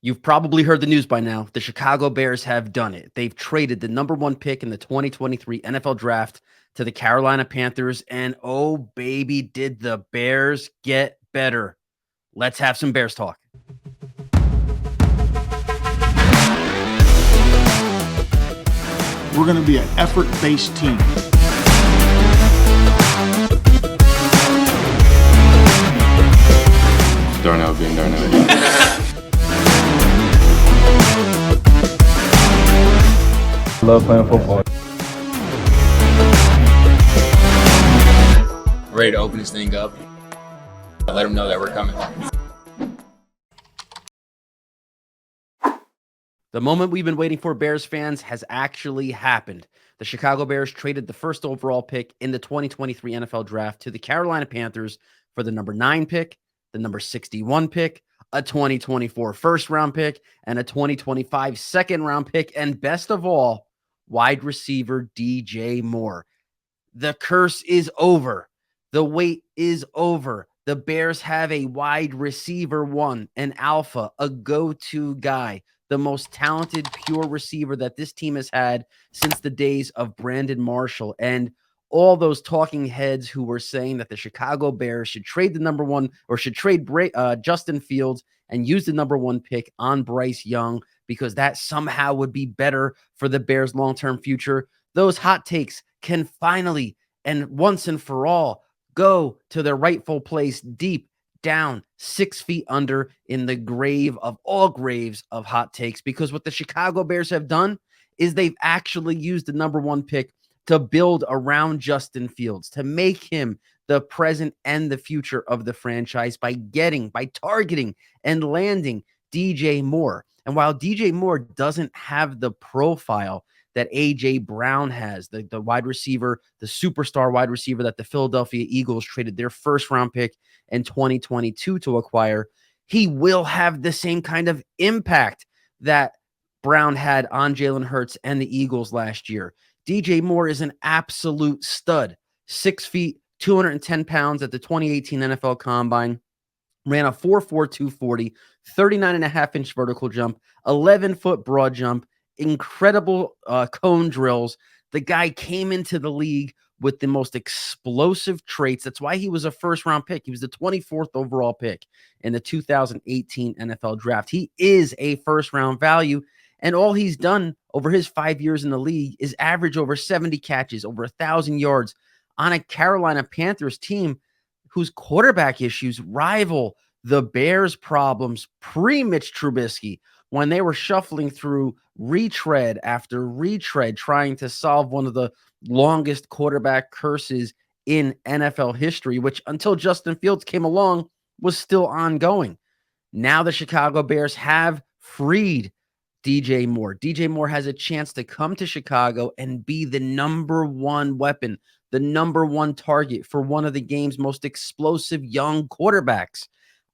You've probably heard the news by now. The Chicago Bears have done it. They've traded the number one pick in the 2023 NFL Draft to the Carolina Panthers. And oh, baby, did the Bears get better. Let's have some Bears talk. We're going to be an effort-based team. Darnell being Darnell. I love playing football. Ready to open this thing up. Let them know that we're coming. The moment we've been waiting for, Bears fans, has actually happened. The Chicago Bears traded the first overall pick in the 2023 NFL Draft to the Carolina Panthers for the number 9 pick, the number 61 pick, a 2024 first-round pick, and a 2025 second-round pick, and best of all, wide receiver DJ Moore. The curse is over. The wait is over. The Bears have a wide receiver one, an alpha, a go-to guy, the most talented pure receiver that this team has had since the days of Brandon Marshall. And all those talking heads who were saying that the Chicago Bears should trade the number one or should trade Justin Fields and use the number 1 pick on Bryce Young because that somehow would be better for the Bears' long-term future. Those hot takes can finally and once and for all go to their rightful place deep down 6 feet under in the grave of all graves of hot takes, because what the Chicago Bears have done is they've actually used the number 1 pick to build around Justin Fields, to make him the present and the future of the franchise by targeting and landing DJ Moore. And while DJ Moore doesn't have the profile that A.J. Brown has, the wide receiver, the superstar wide receiver that the Philadelphia Eagles traded their first-round pick in 2022 to acquire, he will have the same kind of impact that Brown had on Jalen Hurts and the Eagles last year. DJ Moore is an absolute stud. 6 feet, 210 pounds at the 2018 NFL Combine. Ran a 4.4 240, 39.5-inch vertical jump, 11-foot broad jump, incredible cone drills. The guy came into the league with the most explosive traits. That's why he was a first-round pick. He was the 24th overall pick in the 2018 NFL Draft. He is a first-round value, and all he's done over his 5 years in the league is average over 70 catches, over 1,000 yards on a Carolina Panthers team whose quarterback issues rival the Bears' problems pre-Mitch Trubisky, when they were shuffling through retread after retread, trying to solve one of the longest quarterback curses in NFL history, which until Justin Fields came along was still ongoing. Now the Chicago Bears have freed DJ Moore. DJ Moore has a chance to come to Chicago and be the number 1 weapon, the number 1 target for one of the game's most explosive young quarterbacks.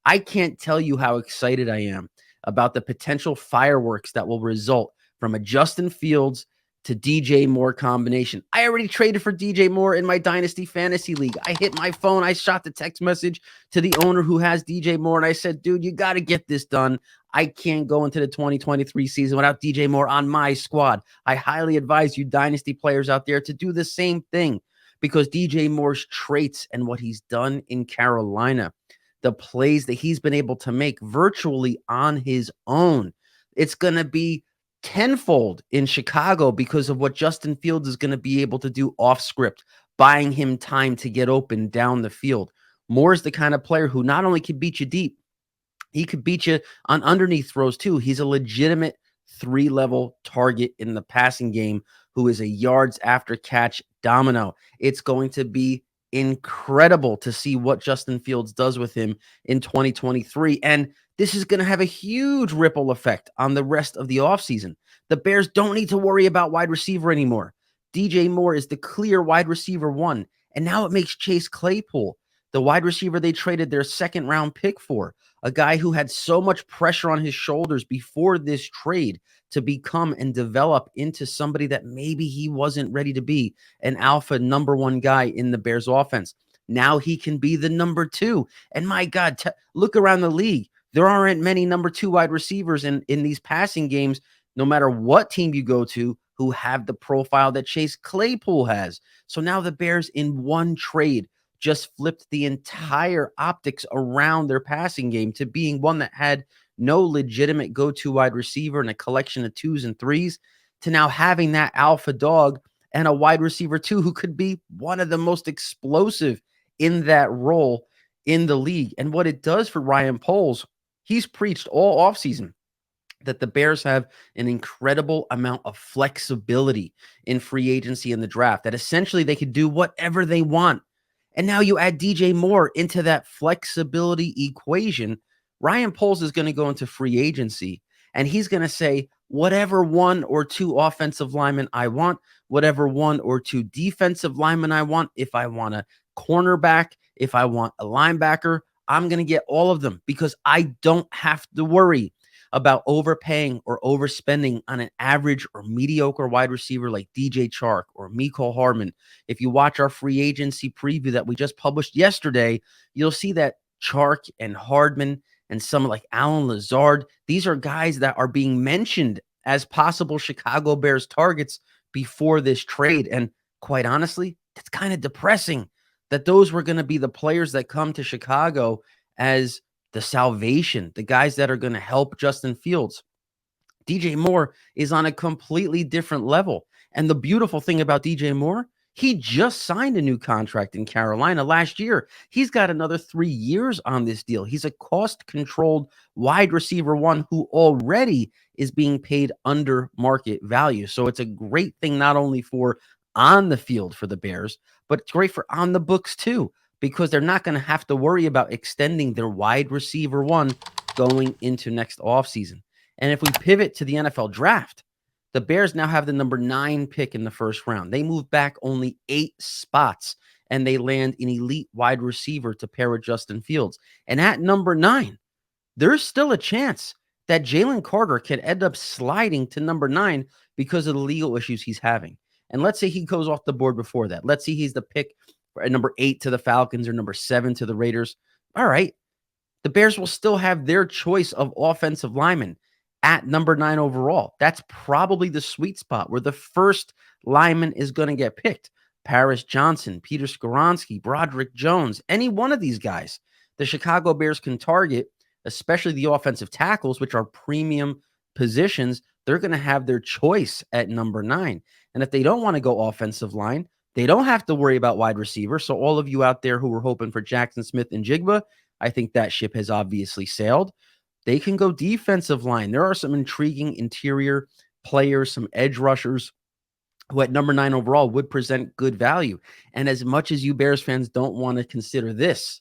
I can't tell you how excited I am about the potential fireworks that will result from a Justin Fields to DJ Moore combination. I already traded for DJ Moore in my Dynasty Fantasy League. I hit my phone. I shot the text message to the owner who has DJ Moore, and I said, dude, you got to get this done. I can't go into the 2023 season without DJ Moore on my squad. I highly advise you Dynasty players out there to do the same thing, because DJ Moore's traits and what he's done in Carolina, the plays that he's been able to make virtually on his own, it's going to be tenfold in Chicago because of what Justin Fields is going to be able to do off script, buying him time to get open down the field. Moore is the kind of player who not only can beat you deep, he could beat you on underneath throws too. He's a legitimate 3-level target in the passing game who is a yards after catch domino. It's going to be incredible to see what Justin Fields does with him in 2023. And this is going to have a huge ripple effect on the rest of the offseason. The Bears don't need to worry about wide receiver anymore. DJ Moore is the clear wide receiver 1. And now it makes Chase Claypool the wide receiver they traded their second-round pick for, a guy who had so much pressure on his shoulders before this trade to become and develop into somebody that maybe he wasn't ready to be, an alpha number 1 guy in the Bears offense. Now he can be the number 2. And my God, look around the league. There aren't many number 2 wide receivers in these passing games, no matter what team you go to, who have the profile that Chase Claypool has. So now the Bears in one trade just flipped the entire optics around their passing game to being one that had no legitimate go-to wide receiver and a collection of 2s and 3s to now having that alpha dog and a wide receiver too who could be one of the most explosive in that role in the league. And what it does for Ryan Poles, he's preached all offseason that the Bears have an incredible amount of flexibility in free agency in the draft, that essentially they could do whatever they want. And now you add DJ Moore into that flexibility equation. Ryan Poles is going to go into free agency and he's going to say, whatever 1 or 2 offensive linemen I want, whatever 1 or 2 defensive linemen I want, if I want a cornerback, if I want a linebacker, I'm going to get all of them because I don't have to worry about overpaying or overspending on an average or mediocre wide receiver like DJ Chark or Mecole Hardman. If you watch our free agency preview that we just published yesterday, you'll see that Chark and Hardman and some like Alan Lazard, these are guys that are being mentioned as possible Chicago Bears targets before this trade. And quite honestly, that's kind of depressing that those were going to be the players that come to Chicago as the salvation, the guys that are going to help Justin Fields. DJ Moore is on a completely different level. And the beautiful thing about DJ Moore, he just signed a new contract in Carolina last year. He's got another 3 years on this deal. He's a cost-controlled wide receiver 1 who already is being paid under market value. So it's a great thing not only for on the field for the Bears, but it's great for on the books too, because they're not going to have to worry about extending their wide receiver 1 going into next offseason. And if we pivot to the NFL draft, the Bears now have the number 9 pick in the first round. They move back only 8 spots, and they land an elite wide receiver to pair with Justin Fields. And at number 9, there's still a chance that Jalen Carter can end up sliding to number 9 because of the legal issues he's having. And let's say he goes off the board before that. Let's say he's the pick at number 8 to the Falcons or number 7 to the Raiders. All right. The Bears will still have their choice of offensive linemen at number 9 overall. That's probably the sweet spot where the first lineman is going to get picked. Paris Johnson, Peter Skoronski, Broderick Jones, any one of these guys, the Chicago Bears can target, especially the offensive tackles, which are premium positions. They're going to have their choice at number 9. And if they don't want to go offensive line, they don't have to worry about wide receiver. So all of you out there who were hoping for Jackson Smith and Jigba, I think that ship has obviously sailed. They can go defensive line. There are some intriguing interior players, some edge rushers who at number 9 overall would present good value. And as much as you Bears fans don't want to consider this,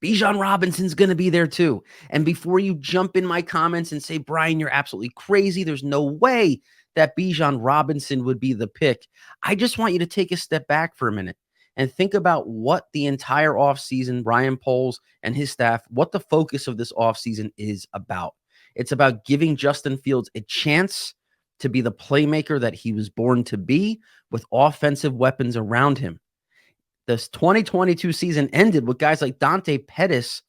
Bijan Robinson's going to be there too. And before you jump in my comments and say, Brian, you're absolutely crazy, there's no way that Bijan Robinson would be the pick, I just want you to take a step back for a minute and think about what the entire offseason, Ryan Poles and his staff, what the focus of this offseason is about. It's about giving Justin Fields a chance to be the playmaker that he was born to be with offensive weapons around him. This 2022 season ended with guys like Dante Pettis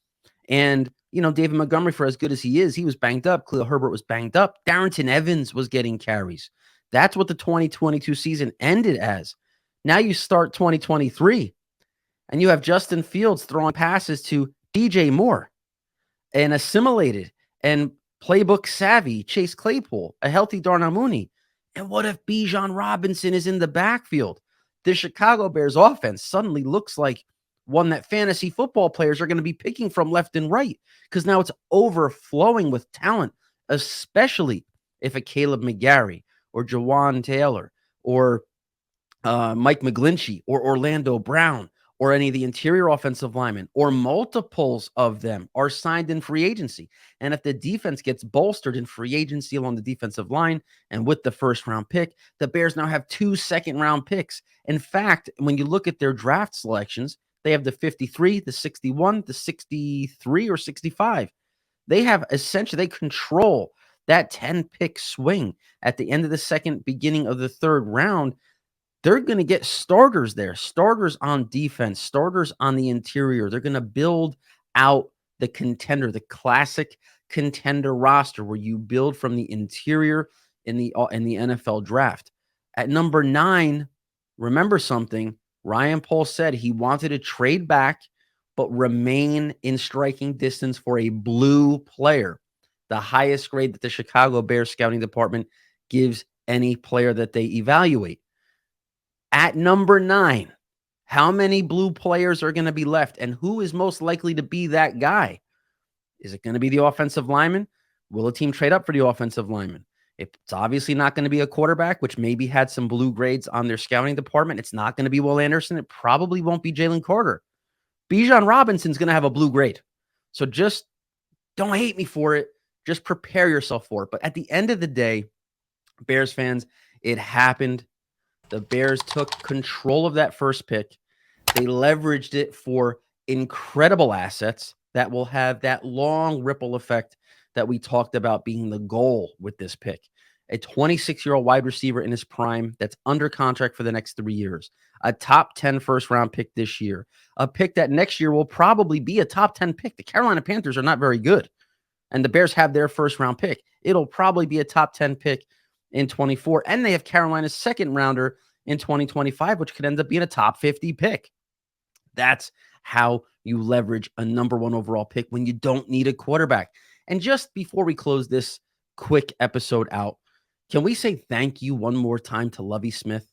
and, David Montgomery, for as good as he is, he was banged up. Khalil Herbert was banged up. Darrington Evans was getting carries. That's what the 2022 season ended as. Now you start 2023, and you have Justin Fields throwing passes to DJ Moore, an assimilated and playbook savvy Chase Claypool, a healthy Darnell Mooney. And what if Bijan Robinson is in the backfield? The Chicago Bears offense suddenly looks like one that fantasy football players are going to be picking from left and right because now it's overflowing with talent, especially if a Caleb McGarry or Jawan Taylor or Mike McGlinchey or Orlando Brown or any of the interior offensive linemen or multiples of them are signed in free agency. And if the defense gets bolstered in free agency along the defensive line and with the first round pick, the Bears now have 2 second-round picks. In fact, when you look at their draft selections, they have the 53, the 61, the 63, or 65. They have essentially, they control that 10-pick swing at the end of the second, beginning of the third round. They're going to get starters there, starters on defense, starters on the interior. They're going to build out the contender, the classic contender roster where you build from the interior in the NFL draft. At number 9, remember something. Ryan Poles said he wanted to trade back but remain in striking distance for a blue player, the highest grade that the Chicago Bears scouting department gives any player that they evaluate. At number 9, how many blue players are going to be left, and who is most likely to be that guy? Is it going to be the offensive lineman? Will a team trade up for the offensive lineman? It's obviously not going to be a quarterback, which maybe had some blue grades on their scouting department. It's not going to be Will Anderson. It probably won't be Jalen Carter. Bijan Robinson's going to have a blue grade. So just don't hate me for it. Just prepare yourself for it. But at the end of the day, Bears fans, it happened. The Bears took control of that first pick. They leveraged it for incredible assets that will have that long ripple effect that we talked about being the goal with this pick. A 26-year-old wide receiver in his prime that's under contract for the next 3 years. A top 10 first-round pick this year. A pick that next year will probably be a top 10 pick. The Carolina Panthers are not very good, and the Bears have their first-round pick. It'll probably be a top 10 pick in 24, and they have Carolina's second-rounder in 2025, which could end up being a top 50 pick. That's how you leverage a number 1 overall pick when you don't need a quarterback. And just before we close this quick episode out, can we say thank you one more time to Lovie Smith?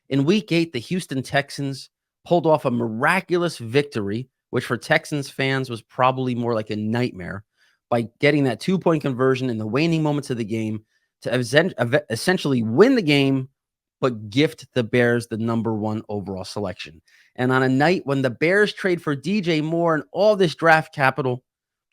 In Week 8, the Houston Texans pulled off a miraculous victory, which for Texans fans was probably more like a nightmare, by getting that 2-point conversion in the waning moments of the game to essentially win the game, but gift the Bears the number 1 overall selection. And on a night when the Bears trade for DJ Moore and all this draft capital,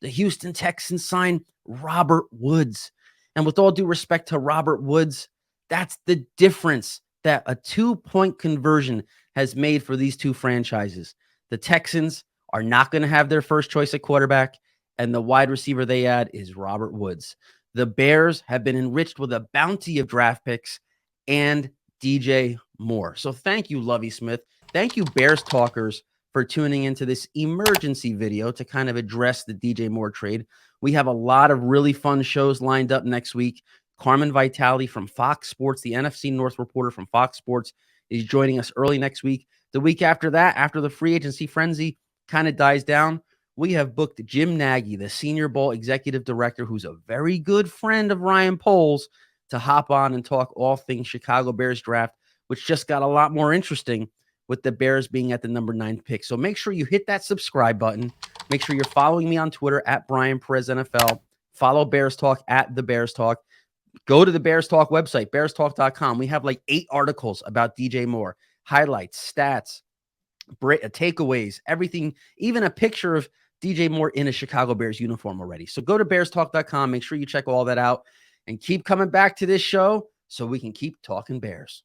the Houston Texans sign Robert Woods. And with all due respect to Robert Woods, that's the difference that a 2-point conversion has made for these two franchises. The Texans are not going to have their first choice at quarterback, and the wide receiver they add is Robert Woods. The Bears have been enriched with a bounty of draft picks and DJ Moore. So thank you, Lovie Smith. Thank you, Bears talkers, for tuning into this emergency video to kind of address the DJ Moore trade. We have a lot of really fun shows lined up next week. Carmen Vitale from Fox Sports, the NFC North reporter from Fox Sports, is joining us early next week. The week after that, after the free agency frenzy kind of dies down, we have booked Jim Nagy, the Senior Bowl executive director, who's a very good friend of Ryan Poles, to hop on and talk all things Chicago Bears draft, which just got a lot more interesting with the Bears being at the number 9 pick. So make sure you hit that subscribe button. Make sure you're following me on Twitter at Brian Perez NFL. Follow Bears Talk at The Bears Talk. Go to the Bears Talk website, bearstalk.com. We have like 8 articles about DJ Moore, highlights, stats, takeaways, everything, even a picture of DJ Moore in a Chicago Bears uniform already. So go to bearstalk.com. Make sure you check all that out and keep coming back to this show so we can keep talking Bears.